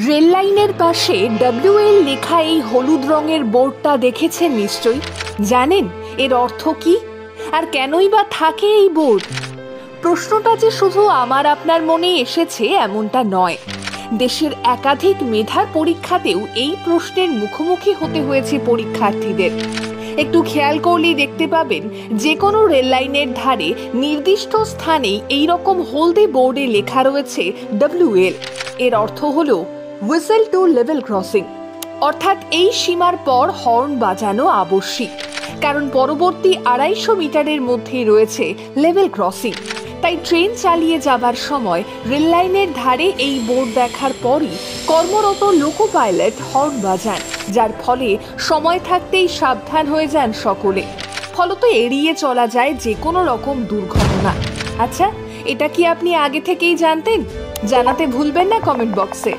Rail লাইনের পাশে WL লেখা এই হলুদ রঙের বোর্ডটা দেখেছেন নিশ্চয়ই। জানেন এর অর্থ কি আর কেনই বা থাকে এই বোর্ড? প্রশ্নটা যে শুধু আমার আপনার মনে এসেছে এমনটা নয়, দেশের একাধিক মেধার পরীক্ষাতেও এই প্রশ্নের মুখোমুখি হতে হয়েছে পরীক্ষার্থীদের। একটু খেয়াল করলেই দেখতে পাবেন যে কোনো রেল লাইনের ধারে নির্দিষ্ট স্থানেই এইরকম হলদে বোর্ডে লেখা রয়েছে WL। এর অর্থ হলো হুইসেল টু লেভেল ক্রসিং, অর্থাৎ এই সীমার পর হর্ন বাজানো আবশ্যিক, কারণ পরবর্তী 250 মিটারের মধ্যে রয়েছে লেভেল ক্রসিং। তাই ট্রেন চালিয়ে যাবার সময় রেল লাইনের ধারে এই বোর্ড দেখার পরই কর্মরত লোকো পাইলট হর্ন বাজান, যার ফলে সময় থাকতেই সাবধান হয়ে যান সকলে। ফলত এড়িয়ে চলা যায় যে কোনো রকম দুর্ঘটনা। আচ্ছা, এটা কি আপনি আগে থেকেই জানতেন? জানাতে ভুলবেন না কমেন্ট বক্সে।